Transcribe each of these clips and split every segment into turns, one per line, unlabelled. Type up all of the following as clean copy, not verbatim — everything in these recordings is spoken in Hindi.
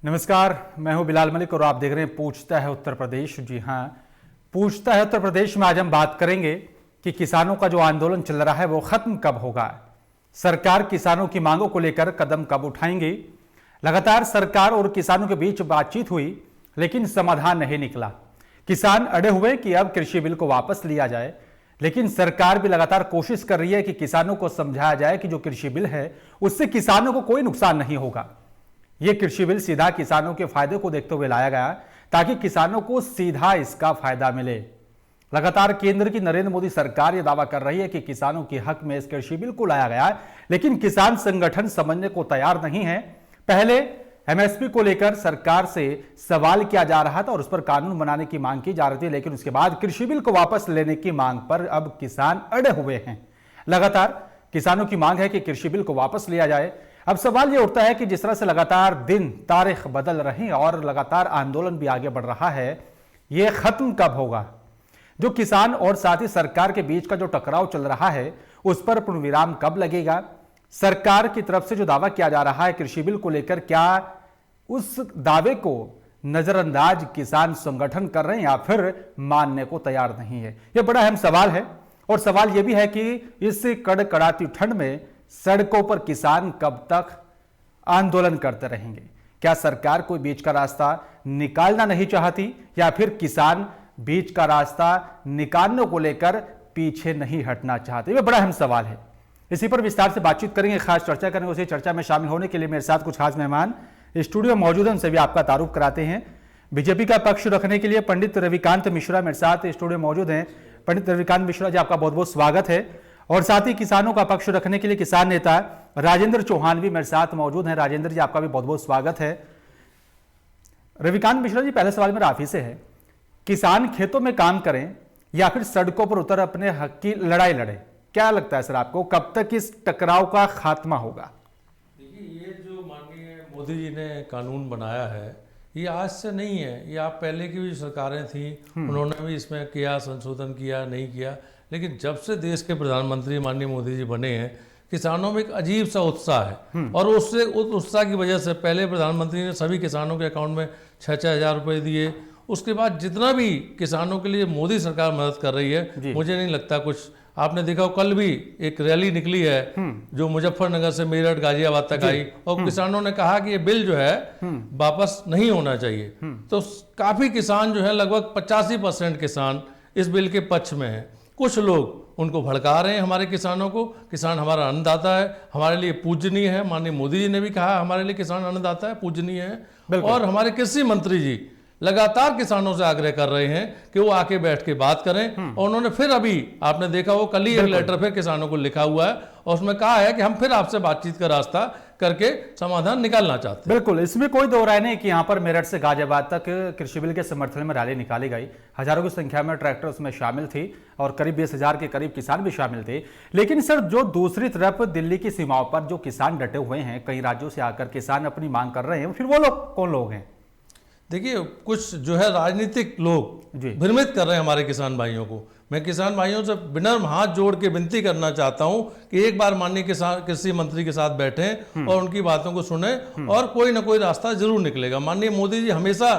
नमस्कार, मैं हूं बिलाल मलिक और आप देख रहे हैं पूछता है उत्तर प्रदेश। जी हां, पूछता है उत्तर प्रदेश में आज हम बात करेंगे कि किसानों का जो आंदोलन चल रहा है वो खत्म कब होगा। सरकार किसानों की मांगों को लेकर कदम कब उठाएंगी। लगातार सरकार और किसानों के बीच बातचीत हुई लेकिन समाधान नहीं निकला। किसान अड़े हुए कि अब कृषि बिल को वापस लिया जाए, लेकिन सरकार भी लगातार कोशिश कर रही है कि किसानों को समझाया जाए कि जो कृषि बिल है उससे किसानों को कोई नुकसान नहीं होगा। यह कृषि बिल सीधा किसानों के फायदे को देखते हुए लाया गया ताकि किसानों को सीधा इसका फायदा मिले। लगातार केंद्र की नरेंद्र मोदी सरकार यह दावा कर रही है कि किसानों के हक में इस कृषि बिल को लाया गया है, लेकिन किसान संगठन समझने को तैयार नहीं है। पहले एमएसपी को लेकर सरकार से सवाल किया जा रहा था और उस पर कानून बनाने की मांग की जा रही थी, लेकिन उसके बाद कृषि बिल को वापस लेने की मांग पर अब किसान अड़े हुए हैं। लगातार किसानों की मांग है कि कृषि बिल को वापस लिया जाए। अब सवाल यह उठता है कि जिस तरह से लगातार दिन तारीख बदल रही है और लगातार आंदोलन भी आगे बढ़ रहा है, यह खत्म कब होगा। जो किसान और साथ ही सरकार के बीच का जो टकराव चल रहा है उस पर पूर्ण विराम कब लगेगा। सरकार की तरफ से जो दावा किया जा रहा है कृषि बिल को लेकर, क्या उस दावे को नजरअंदाज किसान संगठन कर रहे हैं या फिर मानने को तैयार नहीं है। यह बड़ा अहम सवाल है। और सवाल यह भी है कि इस कड़कड़ाती ठंड में सड़कों पर किसान कब तक आंदोलन करते रहेंगे। क्या सरकार कोई बीच का रास्ता निकालना नहीं चाहती या फिर किसान बीच का रास्ता निकालने को लेकर पीछे नहीं हटना चाहते। यह बड़ा अहम सवाल है। इसी पर विस्तार से बातचीत करेंगे, खास चर्चा करेंगे। उसी चर्चा में शामिल होने के लिए मेरे साथ कुछ खास मेहमान स्टूडियो में मौजूद हैं, उनसे भी आपका तारुफ कराते हैं। बीजेपी का पक्ष रखने के लिए पंडित रविकांत मिश्रा मेरे साथ स्टूडियो में मौजूद हैं। पंडित रविकांत मिश्रा जी, आपका बहुत बहुत स्वागत है। और साथ ही किसानों का पक्ष रखने के लिए किसान नेता राजेंद्र चौहान भी मेरे साथ मौजूद हैं। राजेंद्र जी, आपका भी बहुत बहुत स्वागत है। रविकांत मिश्रा जी, पहला सवाल मेरा आप ही से है, किसान खेतों में काम करें या फिर सड़कों पर उतर अपने हक की लड़ाई लड़े, क्या लगता है सर आपको, कब तक इस टकराव का खात्मा होगा।
देखिए, ये जो माननीय मोदी जी ने कानून बनाया है ये आज से नहीं है। ये आप पहले की भी सरकारें थी, उन्होंने भी इसमें किया, संशोधन किया, नहीं किया। लेकिन जब से देश के प्रधानमंत्री माननीय मोदी जी बने हैं, किसानों में एक अजीब सा उत्साह है। और उस उत्साह की वजह से पहले प्रधानमंत्री ने सभी किसानों के अकाउंट में 6-6 हज़ार रुपये दिए। उसके बाद जितना भी किसानों के लिए मोदी सरकार मदद कर रही है, मुझे नहीं लगता कुछ। आपने देखा हो, कल भी एक रैली निकली है जो मुजफ्फरनगर से मेरठ गाजियाबाद तक आई और किसानों ने कहा कि ये बिल जो है वापस नहीं होना चाहिए। तो काफ़ी किसान जो है, लगभग 85% किसान इस बिल के पक्ष में है। कुछ लोग उनको भड़का रहे हैं हमारे किसानों को। किसान हमारा अन्नदाता है, हमारे लिए पूजनीय है। माननीय मोदी जी ने भी कहा हमारे लिए किसान अन्नदाता है, पूजनीय है। और हमारे कृषि मंत्री जी लगातार किसानों से आग्रह कर रहे हैं कि वो आके बैठ के बात करें। और उन्होंने फिर अभी आपने देखा वो कल ही एक लेटर फिर किसानों को लिखा हुआ है और उसमें कहा है कि हम फिर आपसे बातचीत का रास्ता करके समाधान निकालना चाहते हैं।
बिल्कुल, इसमें कोई दो राय नहीं कि यहाँ पर मेरठ से गाजियाबाद तक कृषि बिल के समर्थन में रैली निकाली गई। हजारों की संख्या में ट्रैक्टर उसमें शामिल थी और करीब 20,000 के करीब किसान भी शामिल थे। लेकिन सर, जो दूसरी तरफ दिल्ली की सीमाओं पर जो किसान डटे हुए हैं, कई राज्यों से आकर किसान अपनी मांग कर रहे हैं, फिर वो लोग कौन लोग हैं।
देखिए, कुछ जो है राजनीतिक लोग भ्रमित कर रहे हैं हमारे किसान भाइयों को। मैं किसान भाइयों से विनम्र हाथ जोड़ के विनती करना चाहता हूं कि एक बार माननीय किसान कृषि मंत्री के साथ बैठें और उनकी बातों को सुने और कोई ना कोई रास्ता जरूर निकलेगा। माननीय मोदी जी हमेशा,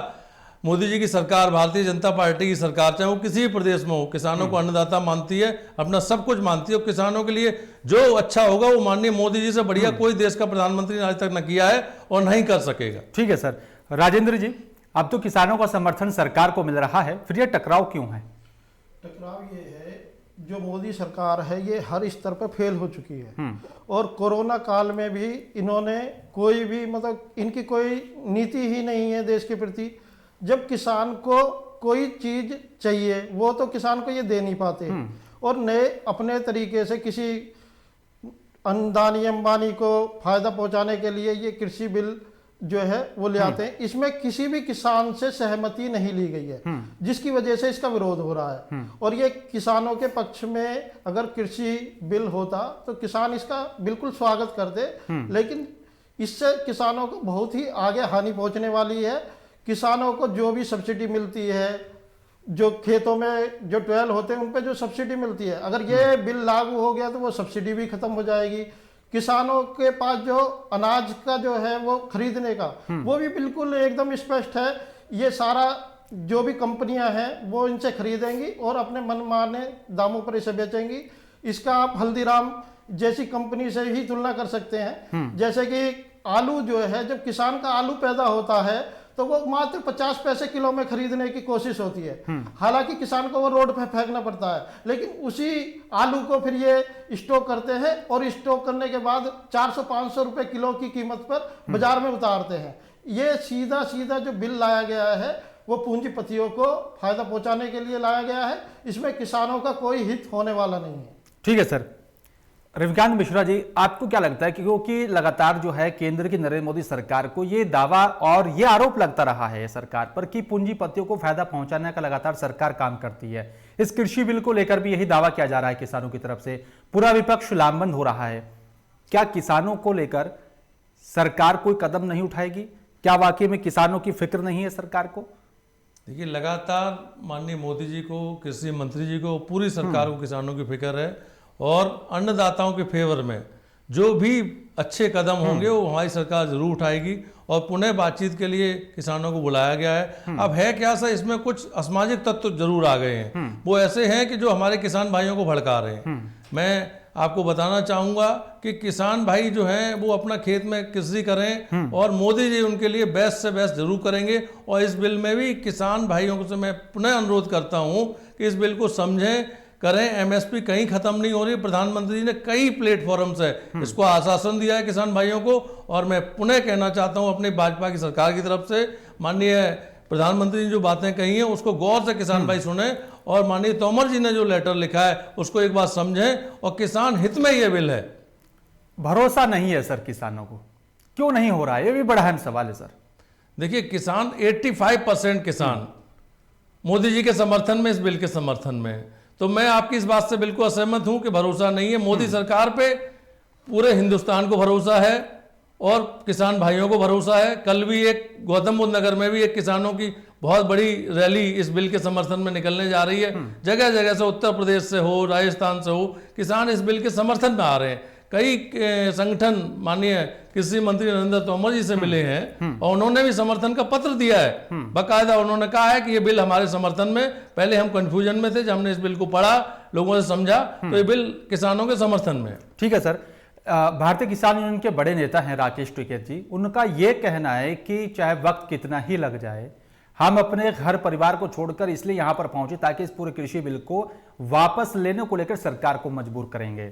मोदी जी की सरकार, भारतीय जनता पार्टी की सरकार, चाहे वो किसी भी प्रदेश में हो, किसानों को अन्नदाता मानती है, अपना सब कुछ मानती है। और किसानों के लिए जो अच्छा होगा वो माननीय मोदी जी से बढ़िया कोई देश का प्रधानमंत्री ने आज तक न किया है और नहीं कर सकेगा।
ठीक है सर। राजेंद्र जी, अब तो किसानों का समर्थन सरकार को मिल रहा है, फिर यह टकराव क्यों है।
टकराव ये है, जो मोदी सरकार है ये हर स्तर पर फेल हो चुकी है। और कोरोना काल में भी इन्होंने कोई भी इनकी कोई नीति ही नहीं है देश के प्रति। जब किसान को कोई चीज चाहिए वो तो किसान को ये दे नहीं पाते और नए अपने तरीके से किसी अंदानी अंबानी को फायदा पहुंचाने के लिए ये कृषि बिल जो है वो ले आते हैं। इसमें किसी भी किसान से सहमति नहीं ली गई है, जिसकी वजह से इसका विरोध हो रहा है। और ये किसानों के पक्ष में अगर कृषि बिल होता तो किसान इसका बिल्कुल स्वागत करते, लेकिन इससे किसानों को बहुत ही आगे हानि पहुंचने वाली है। किसानों को जो भी सब्सिडी मिलती है, जो खेतों में जो ट्वेल होते हैं उन पे जो सब्सिडी मिलती है, अगर ये बिल लागू हो गया तो वो सब्सिडी भी खत्म हो जाएगी। किसानों के पास जो अनाज का जो है वो खरीदने का वो भी बिल्कुल एकदम स्पष्ट है। ये सारा जो भी कंपनियां हैं वो इनसे खरीदेंगी और अपने मनमाने दामों पर इसे बेचेंगी। इसका आप हल्दीराम जैसी कंपनी से ही तुलना कर सकते हैं। जैसे कि आलू जो है, जब किसान का आलू पैदा होता है तो वो मात्र 50 पैसे किलो में खरीदने की कोशिश होती है। हालांकि किसान को वो रोड पे फेंकना पड़ता है, लेकिन उसी आलू को फिर ये स्टॉक करते हैं और स्टॉक करने के बाद 400-500 रुपए किलो की कीमत पर बाजार में उतारते हैं। ये सीधा सीधा जो बिल लाया गया है वो पूंजीपतियों को फायदा पहुंचाने के लिए लाया गया है। इसमें किसानों का कोई हित होने वाला नहीं है।
ठीक है सर। रविकांत मिश्रा जी, आपको क्या लगता है कि क्योंकि लगातार जो है केंद्र की नरेंद्र मोदी सरकार को ये दावा और ये आरोप लगता रहा है सरकार पर कि पूंजीपतियों को फायदा पहुंचाने का लगातार सरकार काम करती है, इस कृषि बिल को लेकर भी यही दावा किया जा रहा है किसानों की तरफ से, पूरा विपक्ष लामबंद हो रहा है, क्या किसानों को लेकर सरकार कोई कदम नहीं उठाएगी? क्या वाकई में किसानों की फिक्र नहीं है सरकार को?
देखिए, लगातार माननीय मोदी जी को, कृषि मंत्री जी को, पूरी सरकार को किसानों की फिक्र है और अन्नदाताओं के फेवर में जो भी अच्छे कदम होंगे वो हमारी सरकार जरूर उठाएगी और पुनः बातचीत के लिए किसानों को बुलाया गया है। अब है क्या सर, इसमें कुछ असामाजिक तत्व जरूर आ गए हैं, वो ऐसे हैं कि जो हमारे किसान भाइयों को भड़का रहे हैं। मैं आपको बताना चाहूंगा कि किसान भाई जो हैं वो अपना खेत में कृषि करें और मोदी जी उनके लिए बेस्ट से बेस्ट जरूर करेंगे। और इस बिल में भी किसान भाइयों से मैं पुनः अनुरोध करता हूं कि इस बिल को समझें, करें। एमएसपी कहीं खत्म नहीं हो रही। प्रधानमंत्री जी ने कई प्लेटफॉर्म से इसको आश्वासन दिया है किसान भाइयों को। और मैं पुनः कहना चाहता हूं अपनी भाजपा की सरकार की तरफ से, माननीय प्रधानमंत्री ने जो बातें कही हैं उसको गौर से किसान भाई सुने और माननीय तोमर जी ने जो लेटर लिखा है उसको एक बार समझें और किसान हित में ये बिल है।
भरोसा नहीं है सर किसानों को, क्यों नहीं हो रहा है? ये भी बड़ा अहम सवाल है सर।
देखिए, किसान 85% किसान मोदी जी के समर्थन में, इस बिल के समर्थन में, तो मैं आपकी इस बात से बिल्कुल असहमत हूं कि भरोसा नहीं है। मोदी सरकार पे पूरे हिंदुस्तान को भरोसा है और किसान भाइयों को भरोसा है। कल भी एक गौतम बुद्ध नगर में भी एक किसानों की बहुत बड़ी रैली इस बिल के समर्थन में निकलने जा रही है। जगह जगह से, उत्तर प्रदेश से हो, राजस्थान से हो, किसान इस बिल के समर्थन में आ रहे हैं। कई संगठन माननीय कृषि मंत्री नरेंद्र तोमर जी से मिले हैं और उन्होंने भी समर्थन का पत्र दिया है। बाकायदा उन्होंने कहा है कि ये बिल हमारे समर्थन में, पहले हम कंफ्यूजन में थे, जब हमने इस बिल को पढ़ा, लोगों से समझा, तो ये बिल किसानों के समर्थन में।
ठीक है सर। भारतीय किसान यूनियन के बड़े नेता हैं राकेश टिकैत जी, उनका यह कहना है कि चाहे वक्त कितना ही लग जाए, हम अपने घर परिवार को छोड़कर इसलिए यहां पर पहुंचे ताकि इस पूरे कृषि बिल को वापस लेने को लेकर सरकार को मजबूर करेंगे।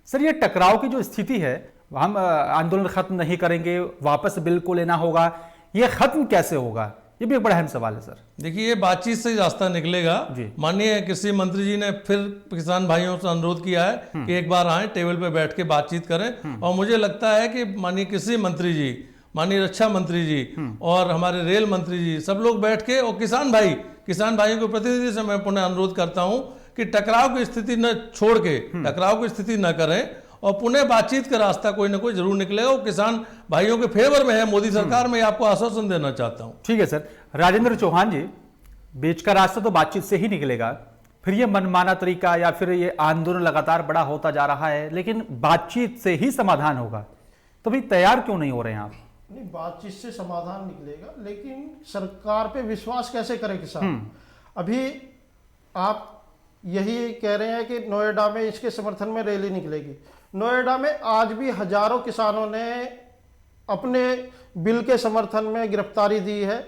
सर, ये टकराव की जो स्थिति है, हम आंदोलन खत्म नहीं करेंगे, वापस बिल को लेना होगा, ये खत्म कैसे होगा? ये भी एक बड़ा अहम सवाल है सर।
देखिए, ये बातचीत से ही रास्ता निकलेगा। माननीय कृषि मंत्री जी ने फिर किसान भाइयों से अनुरोध किया है कि एक बार आए, टेबल पे बैठ के बातचीत करें। और मुझे लगता है कि माननीय कृषि मंत्री जी, माननीय रक्षा मंत्री जी और हमारे रेल मंत्री जी, सब लोग बैठ के, और किसान भाइयों के प्रतिनिधि से मैं पुनः अनुरोध करता हूं कि टकराव की स्थिति न छोड़ के, टकराव की स्थिति न करें और पुनः बातचीत का रास्ता कोई ना कोई जरूर निकलेगा। वो किसान भाइयों के फेवर में है मोदी सरकार में, आपको आश्वासन देना चाहता हूं।
ठीक है सर। राजेंद्र चौहान जी, बीच का रास्ता तो बातचीत से ही निकलेगा, फिर ये मनमाना तरीका या फिर ये आंदोलन लगातार बड़ा होता जा रहा है, लेकिन बातचीत से ही समाधान होगा, तो भी तैयार क्यों नहीं हो रहे हैं आप?
नहीं, बातचीत से समाधान निकलेगा, लेकिन सरकार पे विश्वास कैसे करे किसान? अभी आप यही कह रहे हैं कि नोएडा में इसके समर्थन में रैली निकलेगी। नोएडा में आज भी हजारों किसानों ने अपने बिल के समर्थन में गिरफ्तारी दी है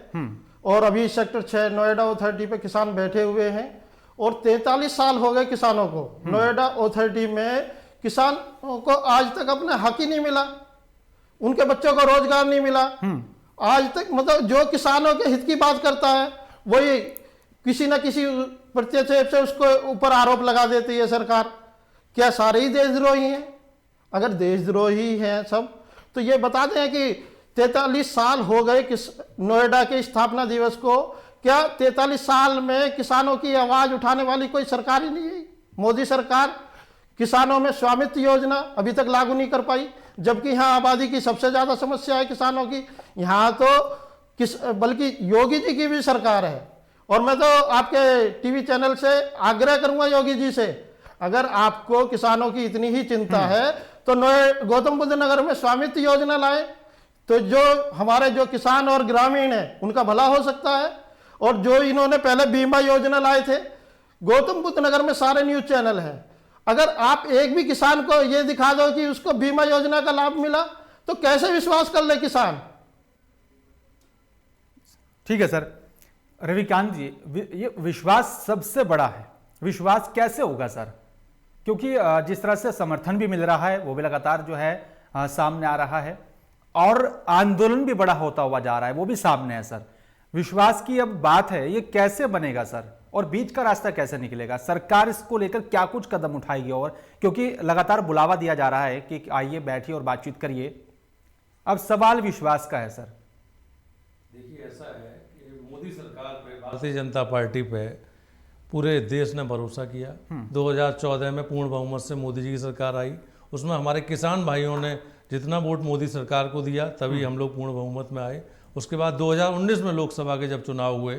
और अभी सेक्टर 6 नोएडा अथॉरिटी पे किसान बैठे हुए हैं और 43 साल हो गए किसानों को। नोएडा अथॉरिटी में किसानों को आज तक अपना हक ही नहीं मिला, उनके बच्चों को रोजगार नहीं मिला आज तक। मतलब जो किसानों के हित की बात करता है वही किसी न किसी प्रत्यक्ष से उसको ऊपर आरोप लगा देती है सरकार। क्या सारे ही देशद्रोही हैं? अगर देशद्रोही हैं सब, तो ये बता दें कि 43 साल हो गए नोएडा के स्थापना दिवस को, क्या 43 साल में किसानों की आवाज उठाने वाली कोई सरकार ही नहीं है? मोदी सरकार किसानों में स्वामित्व योजना अभी तक लागू नहीं कर पाई, जबकि यहाँ आबादी की सबसे ज्यादा समस्या है किसानों की। यहाँ तो बल्कि योगी जी की भी सरकार है। और मैं तो आपके टीवी चैनल से आग्रह करूंगा योगी जी से, अगर आपको किसानों की इतनी ही चिंता है तो गौतम बुद्ध नगर में स्वामित्व योजना लाए, तो जो हमारे जो किसान और ग्रामीण है उनका भला हो सकता है। और जो इन्होंने पहले बीमा योजना लाए थे, गौतम बुद्ध नगर में सारे न्यूज चैनल हैं, अगर आप एक भी किसान को ये दिखा दो कि उसको बीमा योजना का लाभ मिला तो कैसे विश्वास कर ले किसान।
ठीक है सर। रविकांत जी, ये विश्वास सबसे बड़ा है, विश्वास कैसे होगा सर? क्योंकि जिस तरह से समर्थन भी मिल रहा है वो भी लगातार जो है सामने आ रहा है, और आंदोलन भी बड़ा होता हुआ जा रहा है वो भी सामने है सर। विश्वास की अब बात है, ये कैसे बनेगा सर, और बीच का रास्ता कैसे निकलेगा? सरकार इसको लेकर क्या कुछ कदम उठाएगी? और क्योंकि लगातार बुलावा दिया जा रहा है कि आइए बैठिए और बातचीत करिए, अब सवाल विश्वास का है सर।
देखिए, ऐसा है कि मोदी सरकार पे, भारतीय जनता पार्टी पे पूरे देश ने भरोसा किया। 2014 में पूर्ण बहुमत से मोदी जी की सरकार आई, उसमें हमारे किसान भाइयों ने जितना वोट मोदी सरकार को दिया तभी हम लोग पूर्ण बहुमत में आए। उसके बाद 2019 में लोकसभा के जब चुनाव हुए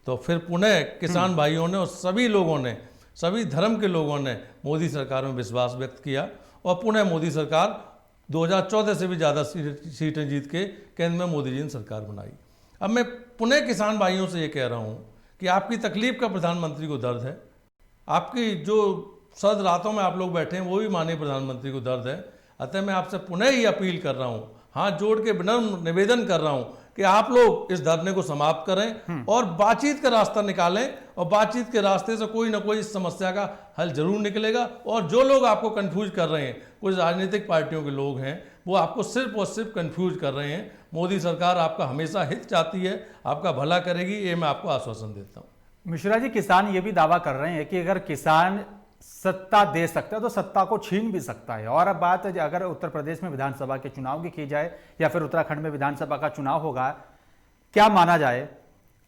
तो फिर पुनः किसान भाइयों ने और सभी लोगों ने, सभी धर्म के लोगों ने मोदी सरकार में विश्वास व्यक्त किया, और पुनः मोदी सरकार 2014 से भी ज़्यादा सीटें जीत के केंद्र में मोदी जी ने सरकार बनाई। अब मैं पुनः किसान भाइयों से ये कह रहा हूँ कि आपकी तकलीफ का प्रधानमंत्री को दर्द है, आपकी जो सर्द रातों में आप लोग बैठे हैं वो भी माननीय प्रधानमंत्री को दर्द है। अतः मैं आपसे पुनः ही अपील कर रहा हूँ, हाथ जोड़ के विनम्र निवेदन कर रहा हूँ कि आप लोग इस धरने को समाप्त करें और बातचीत का रास्ता निकालें, और बातचीत के रास्ते से कोई ना कोई इस समस्या का हल जरूर निकलेगा। और जो लोग आपको कंफ्यूज कर रहे हैं, कुछ राजनीतिक पार्टियों के लोग हैं, वो आपको सिर्फ और सिर्फ कंफ्यूज कर रहे हैं। मोदी सरकार आपका हमेशा हित चाहती है, आपका भला करेगी, ये मैं आपको आश्वासन देता हूँ।
मिश्रा जी, किसान ये भी दावा कर रहे हैं कि अगर किसान सत्ता दे सकता है तो सत्ता को छीन भी सकता है। और अब बात अगर उत्तर प्रदेश में विधानसभा के चुनाव की जाए या फिर उत्तराखंड में विधानसभा का चुनाव होगा, क्या माना जाए,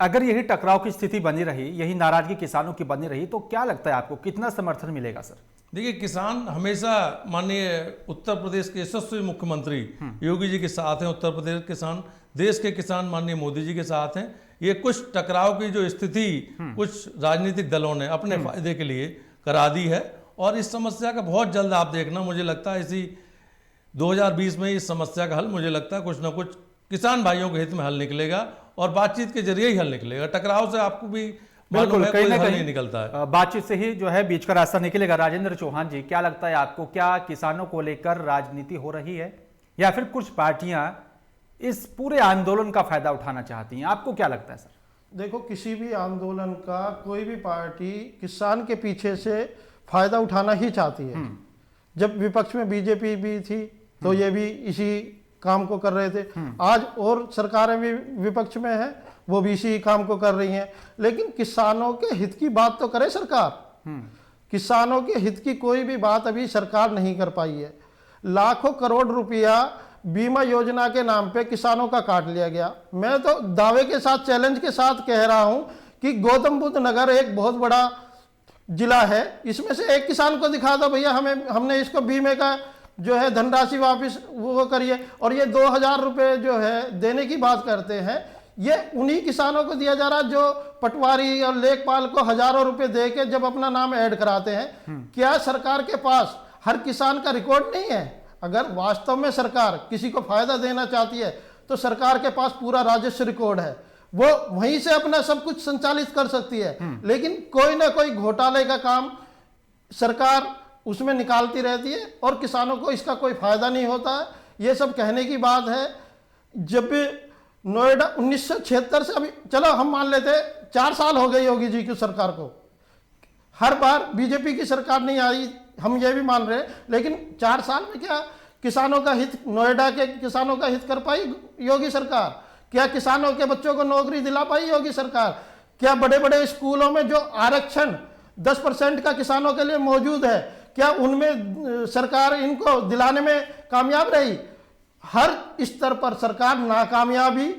अगर यही टकराव की स्थिति बनी रही, यही नाराजगी किसानों की बनी रही, तो क्या लगता है आपको कितना समर्थन मिलेगा सर?
देखिए, किसान हमेशा माननीय उत्तर प्रदेश के यशस्वी मुख्यमंत्री योगी जी के साथ हैं। उत्तर प्रदेश के किसान, देश के किसान माननीय मोदी जी के साथ हैं। ये कुछ टकराव की जो स्थिति कुछ राजनीतिक दलों ने अपने फायदे के लिए करा दी है, और इस समस्या का बहुत जल्द आप देखना, मुझे लगता है इसी 2020 में इस समस्या का हल, मुझे लगता है कुछ ना कुछ किसान भाइयों के हित में हल निकलेगा, और बातचीत के जरिए ही हल निकलेगा। टकराव से आपको भी
बिल्कुल कहीं ना कहीं
निकलता है,
बातचीत से ही जो है बीच का रास्ता निकलेगा। राजेंद्र चौहान जी, क्या लगता है आपको, क्या किसानों को लेकर राजनीति हो रही है या फिर कुछ पार्टियां इस पूरे आंदोलन का फायदा उठाना चाहती हैं? आपको क्या लगता है सर?
देखो, किसी भी आंदोलन का कोई भी पार्टी किसान के पीछे से फायदा उठाना ही चाहती है। जब विपक्ष में बीजेपी भी थी तो ये भी इसी काम को कर रहे थे। आज और सरकारें भी विपक्ष में हैं, वो भी इसी काम को कर रही हैं। लेकिन किसानों के हित की बात तो करे सरकार। किसानों के हित की कोई भी बात अभी सरकार नहीं कर पाई है। लाखों करोड़ रुपया बीमा योजना के नाम पे किसानों का काट लिया गया। मैं तो दावे के साथ, चैलेंज के साथ कह रहा हूं कि गौतम बुद्ध नगर एक बहुत बड़ा जिला है, इसमें से एक किसान को दिखा दो भैया, हमने इसको बीमे का जो है धनराशि वापस वो करिए। और ये 2000 रुपये जो है देने की बात करते हैं, ये उन्हीं किसानों को दिया जा रहा है जो पटवारी और लेखपाल को हजारों रुपए दे के जब अपना नाम ऐड कराते हैं। क्या सरकार के पास हर किसान का रिकॉर्ड नहीं है? अगर वास्तव में सरकार किसी को फायदा देना चाहती है तो सरकार के पास पूरा राजस्व रिकॉर्ड है, वो वहीं से अपना सब कुछ संचालित कर सकती है। लेकिन कोई ना कोई घोटाले का काम सरकार उसमें निकालती रहती है और किसानों को इसका कोई फायदा नहीं होता है। ये सब कहने की बात है। जब भी नोएडा 1976 से, अभी चलो हम मान लेते 4 साल हो गए योगी जी की सरकार को, हर बार बीजेपी की सरकार नहीं आई, हम ये भी मान रहे हैं, लेकिन 4 साल में क्या किसानों का हित, नोएडा के किसानों का हित कर पाई योगी सरकार? क्या किसानों के बच्चों को नौकरी दिला पाई योगी सरकार? क्या बड़े बड़े स्कूलों में जो आरक्षण 10% का किसानों के लिए मौजूद है, क्या उनमें सरकार इनको दिलाने में कामयाब रही? हर स्तर पर सरकार नाकामयाबी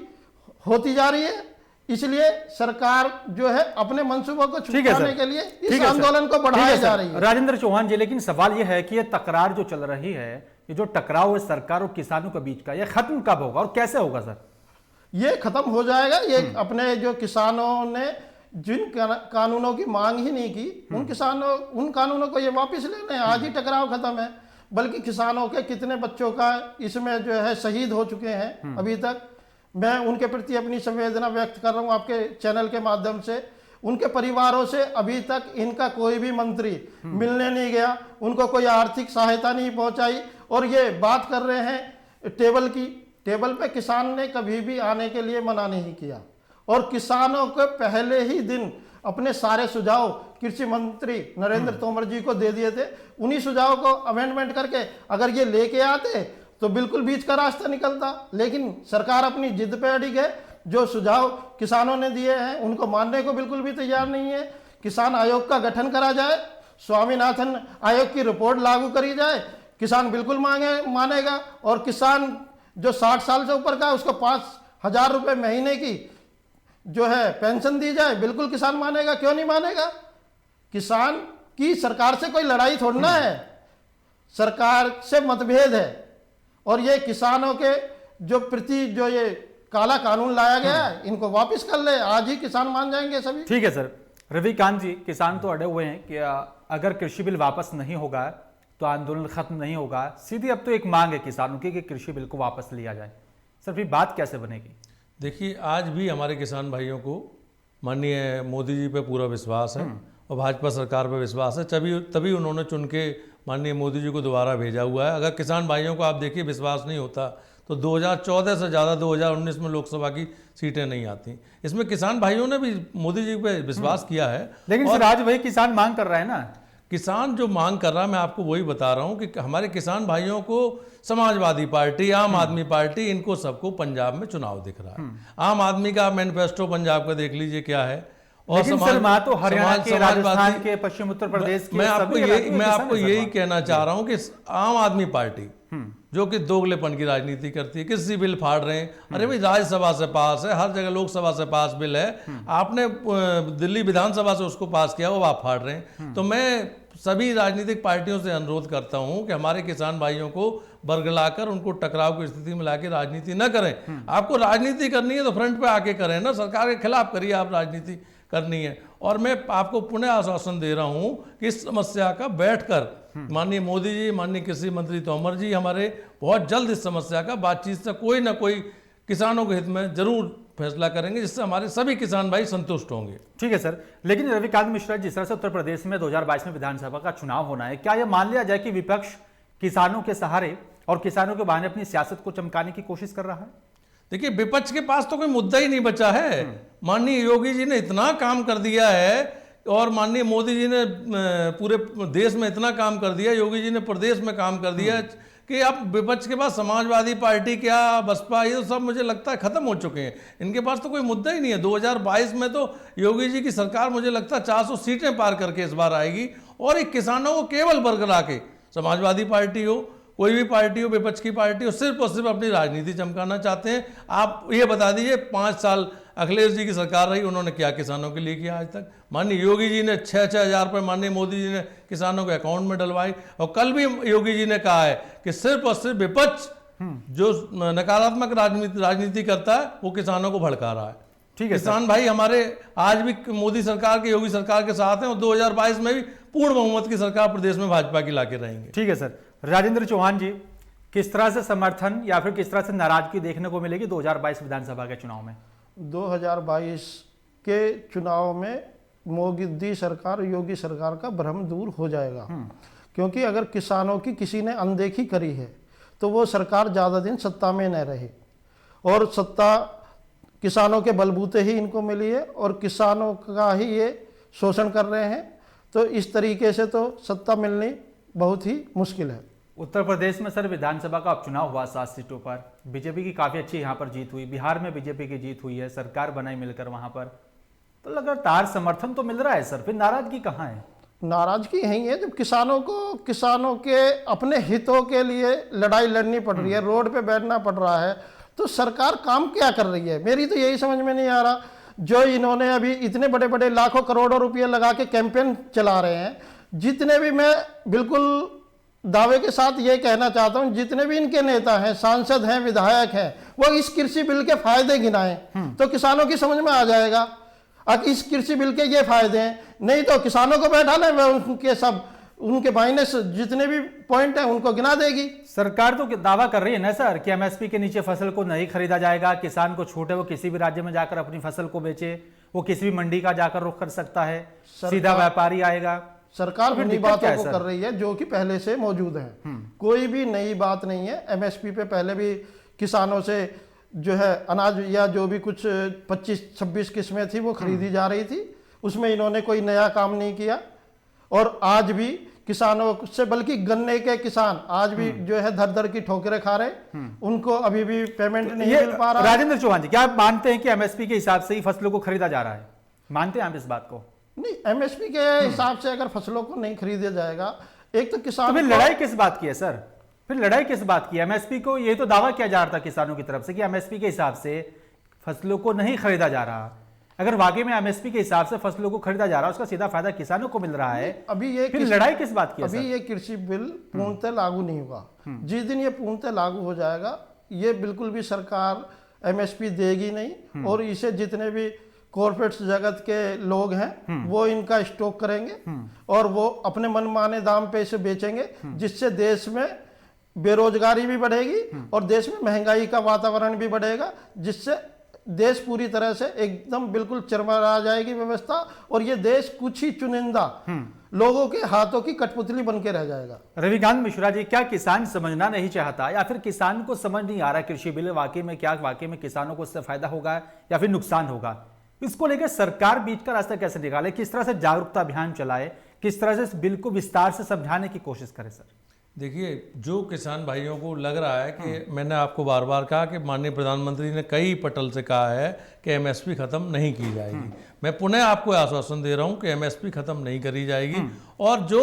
होती जा रही है। इसलिए सरकार जो है अपने मंसूबों को छुपाने के लिए इस आंदोलन को बढ़ाया जा रही है।
राजेंद्र चौहान जी, लेकिन सवाल यह है कि ये तकरार जो चल रही है, ये जो टकराव है सरकार और किसानों के बीच का, ये खत्म कब होगा और कैसे होगा सर?
ये खत्म हो जाएगा। ये अपने जो किसानों ने जिन कानूनों की मांग ही नहीं की, उन कानूनों को ये वापस लेने हैं। आज ही टकराव खत्म है, बल्कि किसानों के कितने बच्चों का इसमें जो है शहीद हो चुके हैं अभी तक। मैं उनके प्रति अपनी संवेदना व्यक्त कर रहा हूँ आपके चैनल के माध्यम से। उनके परिवारों से अभी तक इनका कोई भी मंत्री मिलने नहीं गया, उनको कोई आर्थिक सहायता नहीं पहुंचाई। और ये बात कर रहे हैं टेबल की, टेबल पे किसान ने कभी भी आने के लिए मना नहीं किया, और किसानों को पहले ही दिन अपने सारे सुझाव कृषि मंत्री नरेंद्र तोमर जी को दे दिए थे। उन्हीं सुझावों को अमेंडमेंट करके अगर ये लेके आते तो बिल्कुल बीच का रास्ता निकलता, लेकिन सरकार अपनी जिद पे अड़िग है। जो सुझाव किसानों ने दिए हैं उनको मानने को बिल्कुल भी तैयार नहीं है। किसान आयोग का गठन करा जाए, स्वामीनाथन आयोग की रिपोर्ट लागू करी जाए, किसान बिल्कुल मानेगा। और किसान जो 60 साल से ऊपर का है उसको 5,000 रुपये महीने की जो है पेंशन दी जाए, बिल्कुल किसान मानेगा। क्यों नहीं मानेगा? किसान की सरकार से कोई लड़ाई थोड़ी ना है, सरकार से मतभेद है। और ये किसानों के जो प्रति जो ये काला कानून लाया गया है, इनको वापस कर ले, आज ही किसान मान जाएंगे सभी।
ठीक है सर। रविकांत जी, किसान तो अड़े हुए हैं कि अगर कृषि बिल वापस नहीं होगा तो आंदोलन खत्म नहीं होगा। सीधी अब तो एक मांग है किसानों की कि कृषि बिल को वापस लिया जाए। सर फिर बात कैसे बनेगी?
देखिए, आज भी हमारे किसान भाइयों को माननीय मोदी जी पे पूरा विश्वास है और भाजपा सरकार पे विश्वास है। तभी उन्होंने चुन के माननीय मोदी जी को दोबारा भेजा हुआ है। अगर किसान भाइयों को आप देखिए विश्वास नहीं होता तो 2014 से ज़्यादा 2019 में लोकसभा की सीटें नहीं आती। इसमें किसान भाइयों ने भी मोदी जी पे विश्वास किया है।
लेकिन सर आज वही किसान मांग कर रहा है ना।
किसान जो मांग कर रहा है, मैं आपको वही बता रहा हूं कि हमारे किसान भाइयों को समाजवादी पार्टी, आम आदमी पार्टी, इनको सबको पंजाब में चुनाव दिख रहा है। आम आदमी का मैनिफेस्टो पंजाब का देख लीजिए क्या है।
और तो हरियाणा के, राजस्थान के, पश्चिम उत्तर प्रदेश के,
मैं आपको यही कहना चाह रहा हूं कि आम आदमी पार्टी जो कि दोगलेपन की राजनीति करती है, किसी बिल फाड़ रहे हैं। अरे भाई, राज्यसभा से पास है, हर जगह लोकसभा से पास बिल है, आपने दिल्ली विधानसभा से उसको पास किया, वो आप फाड़ रहे हैं। तो मैं सभी राजनीतिक पार्टियों से अनुरोध करता हूं कि हमारे किसान भाइयों को बरगलाकर उनको टकराव की स्थिति में लाके राजनीति न करें। आपको राजनीति करनी है तो फ्रंट पे आके करें ना, सरकार के खिलाफ करिए आप राजनीति करनी है। और मैं आपको पुनः आश्वासन दे रहा हूं कि इस समस्या का बैठकर माननीय मोदी जी, माननीय कृषि मंत्री तोमर जी हमारे बहुत जल्द इस समस्या का बातचीत से कोई ना कोई किसानों के हित में जरूर फैसला करेंगे, जिससे हमारे सभी किसान भाई संतुष्ट होंगे।
ठीक है सर। लेकिन रविकांत मिश्रा, जिस तरह से उत्तर प्रदेश में 2022 में विधानसभा का चुनाव होना है, क्या यह मान लिया जाए कि विपक्ष किसानों के सहारे और किसानों के बहाने अपनी सियासत को चमकाने की कोशिश कर रहा है?
देखिए, विपक्ष के पास तो कोई मुद्दा ही नहीं बचा है। माननीय योगी जी ने इतना काम कर दिया है और माननीय मोदी जी ने पूरे देश में इतना काम कर दिया, योगी जी ने प्रदेश में काम कर दिया कि अब विपक्ष के पास समाजवादी पार्टी क्या, बसपा, ये तो सब मुझे लगता है खत्म हो चुके हैं। इनके पास तो कोई मुद्दा ही नहीं है। 2022 में तो योगी जी की सरकार मुझे लगता है 400 सीटें पार करके इस बार आएगी। और एक किसानों को केवल बरगला के, समाजवादी पार्टी हो, कोई भी पार्टी हो, विपक्ष की पार्टी हो, सिर्फ और सिर्फ अपनी राजनीति चमकाना चाहते हैं। आप ये बता दीजिए, 5 साल अखिलेश जी की सरकार रही, उन्होंने क्या किसानों के लिए किया आज तक? माननीय योगी जी ने 6-6 हज़ार रुपये माननीय मोदी जी ने किसानों के अकाउंट में डलवाई। और कल भी योगी जी ने कहा है कि सिर्फ और सिर्फ विपक्ष जो नकारात्मक राजनीति करता है वो किसानों को भड़का रहा है।
ठीक है।
किसान भाई हमारे आज भी मोदी सरकार के, योगी सरकार के साथ हैं और 2022 में भी पूर्ण बहुमत की सरकार प्रदेश में भाजपा की लाके रहेंगे।
ठीक है सर। राजेंद्र चौहान जी, किस तरह से समर्थन या फिर किस तरह से नाराजगी देखने को मिलेगी 2022 विधानसभा के चुनाव में?
2022 के चुनाव में मोदी सरकार, योगी सरकार का भ्रम दूर हो जाएगा। क्योंकि अगर किसानों की किसी ने अनदेखी करी है तो वो सरकार ज़्यादा दिन सत्ता में न रहे। और सत्ता किसानों के बलबूते ही इनको मिली है और किसानों का ही ये शोषण कर रहे हैं। तो इस तरीके से तो सत्ता मिलनी बहुत ही मुश्किल है।
उत्तर प्रदेश में सर विधानसभा का उपचुनाव हुआ 7 सीटों पर, बीजेपी की काफी अच्छी यहाँ पर जीत हुई, बिहार में बीजेपी की जीत हुई है, सरकार बनाई मिलकर वहां पर, तो लगातार समर्थन तो मिल रहा है सर, फिर नाराजगी कहाँ है?
नाराजगी यही है जब किसानों के अपने हितों के लिए लड़ाई लड़नी पड़ रही है, रोड पे बैठना पड़ रहा है, तो सरकार काम क्या कर रही है? मेरी तो यही समझ में नहीं आ रहा। जो इन्होंने अभी इतने बड़े बड़े लाखों करोड़ों रुपये लगा के कैंपेन चला रहे हैं, जितने भी, मैं बिल्कुल दावे के साथ ये कहना चाहता हूं, जितने भी इनके नेता हैं, सांसद हैं, विधायक हैं, वो इस कृषि बिल के फायदे गिनाएं तो किसानों की समझ में आ जाएगा। अब इस कृषि बिल के ये फायदे हैं, नहीं तो किसानों को बैठा लें, वह उनके माइनस जितने भी पॉइंट हैं उनको गिना देगी।
सरकार तो दावा कर रही है ना सर कि एमएसपी के नीचे फसल को नहीं खरीदा जाएगा, किसान को छूट है, वो किसी भी राज्य में जाकर अपनी फसल को बेचे, वो किसी भी मंडी का जाकर रुख कर सकता है, सीधा व्यापारी आएगा।
सरकार उन्हीं बातों को कर रही है जो कि पहले से मौजूद है, कोई भी नई बात नहीं है। एमएसपी पे पहले भी किसानों से जो है अनाज या जो भी कुछ 25-26 किस्में थी वो खरीदी जा रही थी, उसमें इन्होंने कोई नया काम नहीं किया। और आज भी किसानों से, बल्कि गन्ने के किसान आज भी जो है दर दर की ठोकरें खा रहे, उनको अभी भी पेमेंट नहीं मिल पा रहा।
राजेंद्र चौहान जी, क्या आप मानते हैं कि एमएसपी के हिसाब से ही फसलों को खरीदा जा रहा है? मानते हैं आप इस बात को?
नहीं, एमएसपी के हिसाब से अगर फसलों को नहीं खरीदा जाएगा, एक तो किसान,
तो फिर लड़ाई किस बात की है सर? फिर लड़ाई किस बात की? एमएसपी को ये तो दावा किया जा रहा था किसानों की तरफ से कि एमएसपी के हिसाब से फसलों को नहीं खरीदा जा रहा। अगर वाकई में एमएसपी के हिसाब से फसलों को खरीदा जा रहा है, उसका सीधा फायदा किसानों को मिल रहा है,
अभी ये
फिर लड़ाई किस बात की है?
अभी ये कृषि बिल पूर्णतः लागू नहीं होगा। जिस दिन ये पूर्णतः लागू हो जाएगा, ये बिल्कुल भी सरकार एमएसपी देगी नहीं, और इसे जितने भी कॉर्पोरेट जगत के लोग हैं वो इनका स्टॉक करेंगे और वो अपने मनमाने दाम पे इसे बेचेंगे, जिससे देश में बेरोजगारी भी बढ़ेगी और देश में महंगाई का वातावरण भी बढ़ेगा, जिससे देश पूरी तरह से एकदम बिल्कुल चरमरा जाएगी व्यवस्था, और ये देश कुछ ही चुनिंदा लोगों के हाथों की कठपुतली बन के रह जाएगा।
रविकांत मिश्रा जी, क्या किसान समझना नहीं चाहता, या फिर किसान को समझ नहीं आ रहा कृषि बिल वाकई में क्या वाकई में किसानों को इससे फायदा होगा या फिर नुकसान होगा? इसको लेकर सरकार बीच का रास्ता कैसे निकाले, किस तरह से जागरूकता अभियान चलाए, किस तरह से इस बिल को विस्तार से समझाने की कोशिश करे? सर
देखिए, जो किसान भाइयों को लग रहा है कि मैंने आपको बार बार कहा कि माननीय प्रधानमंत्री ने कई पटल से कहा है कि एमएसपी खत्म नहीं की जाएगी, मैं पुनः आपको आश्वासन दे रहा हूं कि एमएसपी खत्म नहीं करी जाएगी। और जो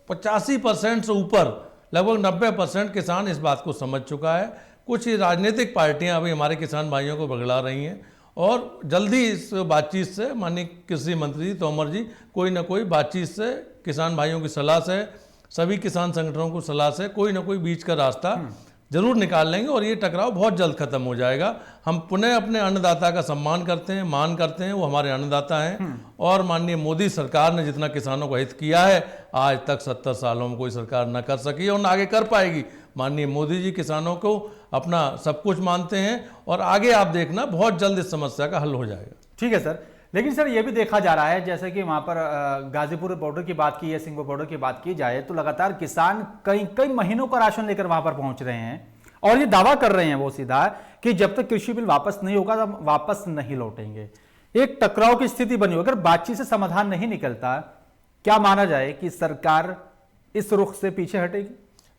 85% से ऊपर लगभग 90% किसान इस बात को समझ चुका है। कुछ राजनीतिक पार्टियां अभी हमारे किसान भाइयों को भगला रही हैं, और जल्दी इस बातचीत से माननीय कृषि मंत्री जी तोमर जी कोई ना कोई बातचीत से, किसान भाइयों की सलाह से, सभी किसान संगठनों को सलाह से कोई ना कोई बीच का रास्ता जरूर निकाल लेंगे, और ये टकराव बहुत जल्द खत्म हो जाएगा। हम पुनः अपने अन्नदाता का सम्मान करते हैं, मान करते हैं, वो हमारे अन्नदाता हैं। और माननीय मोदी सरकार ने जितना किसानों को हित किया है, आज तक 70 सालों में कोई सरकार न कर सकी और न आगे कर पाएगी। माननीय मोदी जी किसानों को अपना सब कुछ मानते हैं, और आगे आप देखना बहुत जल्द इस समस्या का हल हो जाएगा।
ठीक है सर, लेकिन सर ये भी देखा जा रहा है, जैसे कि वहां पर गाजीपुर बॉर्डर की बात की है, सिंगो बॉर्डर की बात की जाए, तो लगातार किसान कई महीनों का राशन लेकर वहां पर पहुंच रहे हैं, और ये दावा कर रहे हैं वो सीधा कि जब तक कृषि बिल वापस नहीं होगा तब वापस नहीं लौटेंगे। एक टकराव की स्थिति बनी हो, अगर बातचीत से समाधान नहीं निकलता, क्या माना जाए कि सरकार इस रुख से पीछे हटेगी?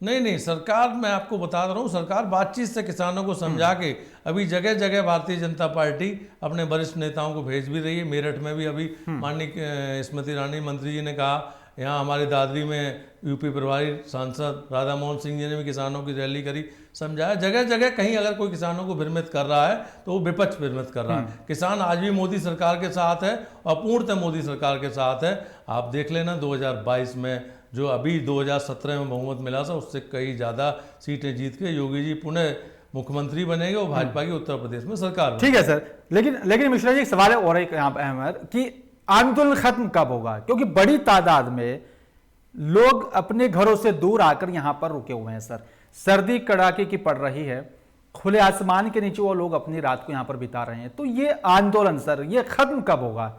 नहीं, सरकार, मैं आपको बता रहा हूँ, सरकार बातचीत से किसानों को समझा के अभी जगह जगह भारतीय जनता पार्टी अपने वरिष्ठ नेताओं को भेज भी रही है। मेरठ में भी अभी माननीय स्मृति ईरानी मंत्री जी ने कहा, यहाँ हमारे दादरी में यूपी प्रभारी सांसद राधा मोहन सिंह जी ने भी किसानों की रैली करी, समझाया। जगह जगह कहीं अगर कोई किसानों को भ्रमित कर रहा है तो वो विपक्ष भ्रमित कर रहा है। किसान आज भी मोदी सरकार के साथ है और पूर्णतः मोदी सरकार के साथ है। आप देख लेना 2022 में जो अभी 2017 में बहुमत मिला था, उससे कई ज़्यादा सीटें जीत के योगी जी पुनः मुख्यमंत्री बनेंगे और भाजपा की उत्तर प्रदेश में सरकार।
ठीक है सर, लेकिन मिश्रा जी एक सवाल है और एक यहाँ पर अहमद, कि आंदोलन खत्म कब होगा? क्योंकि बड़ी तादाद में लोग अपने घरों से दूर आकर यहाँ पर रुके हुए हैं सर, सर्दी कड़ाके की पड़ रही है, खुले आसमान के नीचे वो लोग अपनी रात को यहाँ पर बिता रहे हैं, तो ये आंदोलन सर ये खत्म कब होगा?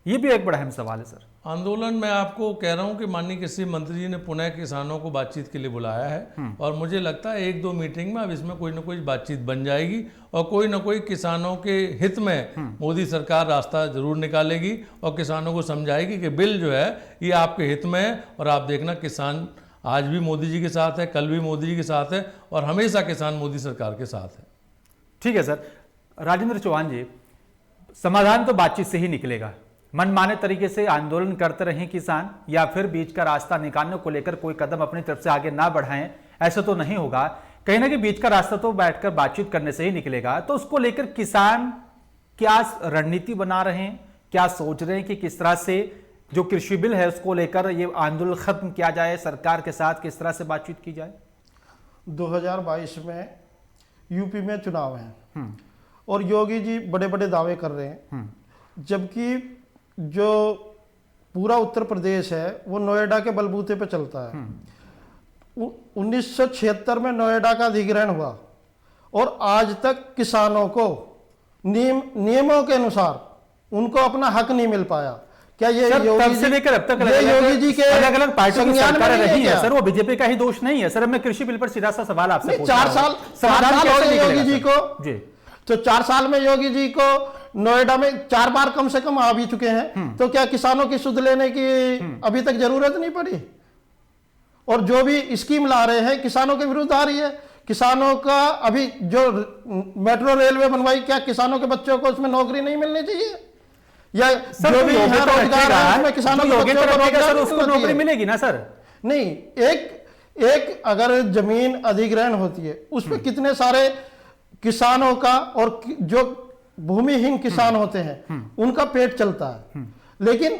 ये भी एक बड़ा अहम सवाल है सर।
आंदोलन मैं आपको कह रहा हूं कि माननीय कृषि मंत्री जी ने पुनः किसानों को बातचीत के लिए बुलाया है, और मुझे लगता है 1-2 मीटिंग में अब इसमें कोई ना कोई बातचीत बन जाएगी, और कोई ना कोई किसानों के हित में मोदी सरकार रास्ता जरूर निकालेगी और किसानों को समझाएगी कि बिल जो है ये आपके हित में है। और आप देखना, किसान आज भी मोदी जी के साथ है, कल भी मोदी जी के साथ है, और हमेशा किसान मोदी सरकार के साथ है।
ठीक है सर। राजेंद्र चौहान जी, समाधान तो बातचीत से ही निकलेगा। मनमाने तरीके से आंदोलन करते रहें किसान, या फिर बीच का रास्ता निकालने को लेकर कोई कदम अपनी तरफ से आगे ना बढ़ाएं, ऐसा तो नहीं होगा। कहीं ना कहीं बीच का रास्ता तो बैठकर बातचीत करने से ही निकलेगा। तो उसको लेकर किसान क्या रणनीति बना रहे हैं, क्या सोच रहे हैं कि किस तरह से जो कृषि बिल है उसको लेकर ये आंदोलन खत्म किया जाए, सरकार के साथ किस तरह से बातचीत की जाए?
2022 में यूपी में चुनाव हैं और योगी जी बड़े बड़े दावे कर रहे हैं, जबकि जो पूरा उत्तर प्रदेश है वो नोएडा के बलबूते पे चलता है। 1976 में नोएडा का अधिग्रहण हुआ और आज तक किसानों को नियमों के अनुसार उनको अपना हक नहीं मिल पाया। क्या ये
तब से लेकर अब तक
योगी जी के
अलग अलग पार्टियों की सरकारें रही है सर, वो बीजेपी का ही दोष नहीं है सर। मैं कृषि बिल पर सीधा सा सवाल आपसे पूछ रहा हूं।
4 साल हो गए योगी जी को
जी,
तो 4 साल में योगी जी को नोएडा में 4 बार कम से कम आ भी चुके हैं। तो क्या किसानों की सुध लेने की अभी तक जरूरत नहीं पड़ी? और जो भी स्कीम ला रहे हैं किसानों के विरुद्ध आ रही है। किसानों का अभी जो मेट्रो रेलवे बनवाई, क्या किसानों के बच्चों को उसमें नौकरी नहीं मिलनी चाहिए? या जो भी यहाँ रोजगार है उसमें किसानों के बच्चों को रोजगार
उसको नौकरी मिलेगी ना सर?
नहीं, एक अगर जमीन अधिग्रहण होती है उसमें कितने सारे किसानों का और जो भूमिहीन किसान होते हैं उनका पेट चलता है। लेकिन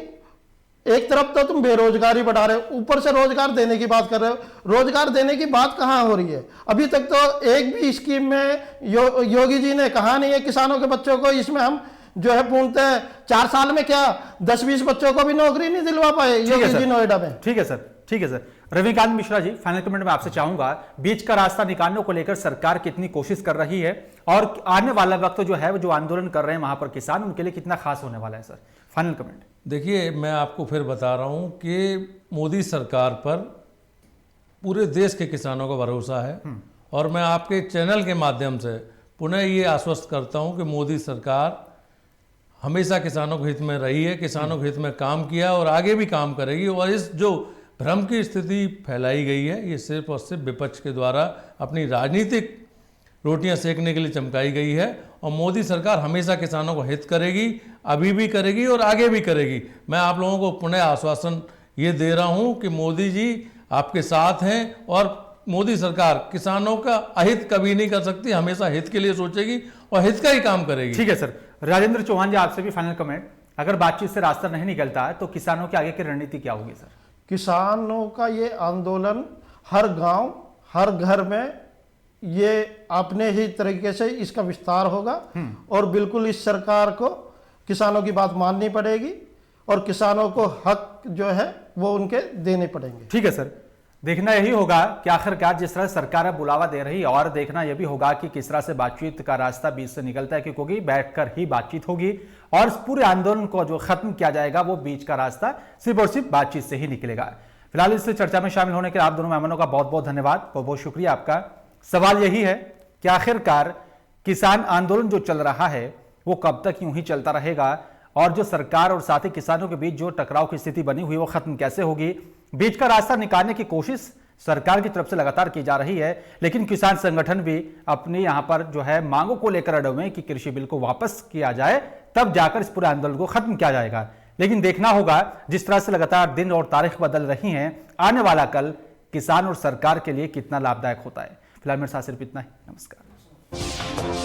एक तरफ तो तुम बेरोजगारी बढ़ा रहे हो, ऊपर से रोजगार देने की बात कर रहे हो। रोजगार देने की बात कहां हो रही है? अभी तक तो एक भी स्कीम में योगी जी ने कहा नहीं है किसानों के बच्चों को इसमें हम जो है पूर्णतः 4 साल में क्या 10-20 बच्चों को भी नौकरी नहीं दिलवा पाए योगी जी नोएडा में।
ठीक है सर, ठीक है sir. Ravikant Mishra ji, final comment में आपसे चाहूंगा, बीच का रास्ता निकालने को लेकर सरकार कितनी कोशिश कर रही है और आने वाला वक्त जो है वो जो आंदोलन कर रहे हैं वहां पर किसान, उनके लिए कितना खास होने वाला है सर? Final comment.
देखिए, मैं आपको फिर बता रहा हूं कि मोदी सरकार पर पूरे देश के किसानों का भरोसा है और मैं आपके चैनल के माध्यम से पुनः ये आश्वस्त करता हूं कि मोदी सरकार हमेशा किसानों के हित में रही है, किसानों के हित में काम किया और आगे भी काम करेगी। और इस जो भ्रम की स्थिति फैलाई गई है ये सिर्फ और सिर्फ विपक्ष के द्वारा अपनी राजनीतिक रोटियां सेकने के लिए चमकाई गई है। और मोदी सरकार हमेशा किसानों को हित करेगी, अभी भी करेगी और आगे भी करेगी। मैं आप लोगों को पुनः आश्वासन ये दे रहा हूं कि मोदी जी आपके साथ हैं और मोदी सरकार किसानों का अहित कभी नहीं कर सकती, हमेशा हित के लिए सोचेगी और हित का ही काम करेगी।
ठीक है सर। राजेंद्र चौहान जी, आपसे भी फाइनल कमेंट, अगर बातचीत से रास्ता नहीं निकलता है तो किसानों की आगे की रणनीति क्या होगी सर?
किसानों का ये आंदोलन हर गांव हर घर में ये अपने ही तरीके से इसका विस्तार होगा और बिल्कुल इस सरकार को किसानों की बात माननी पड़ेगी और किसानों को हक जो है वो उनके देने पड़ेंगे।
ठीक है सर। देखना यही होगा कि आखिरकार जिस तरह सरकार अब बुलावा दे रही है और देखना यह भी होगा कि किस तरह से बातचीत का रास्ता बीच से निकलता है, क्योंकि बैठकर ही बातचीत होगी और इस पूरे आंदोलन को जो खत्म किया जाएगा वो बीच का रास्ता सिर्फ और सिर्फ बातचीत से ही निकलेगा। फिलहाल इस चर्चा में शामिल होने के लिए आप दोनों मेहमानों का बहुत बहुत धन्यवाद, बहुत बहुत शुक्रिया आपका। सवाल यही है कि आखिरकार किसान आंदोलन जो चल रहा है वो कब तक यूं ही चलता रहेगा और जो सरकार और साथ ही किसानों के बीच जो टकराव की स्थिति बनी हुई है वो खत्म कैसे होगी? बीच का रास्ता निकालने की कोशिश सरकार की तरफ से लगातार की जा रही है, लेकिन किसान संगठन भी अपनी यहां पर जो है मांगों को लेकर अड़े हुए हैं कि कृषि बिल को वापस किया जाए, तब जाकर इस पूरे आंदोलन को खत्म किया जाएगा। लेकिन देखना होगा जिस तरह से लगातार दिन और तारीख बदल रही हैं, आने वाला कल किसान और सरकार के लिए कितना लाभदायक होता है। फिलहाल मेरे साथ सिर्फ इतना ही। नमस्कार।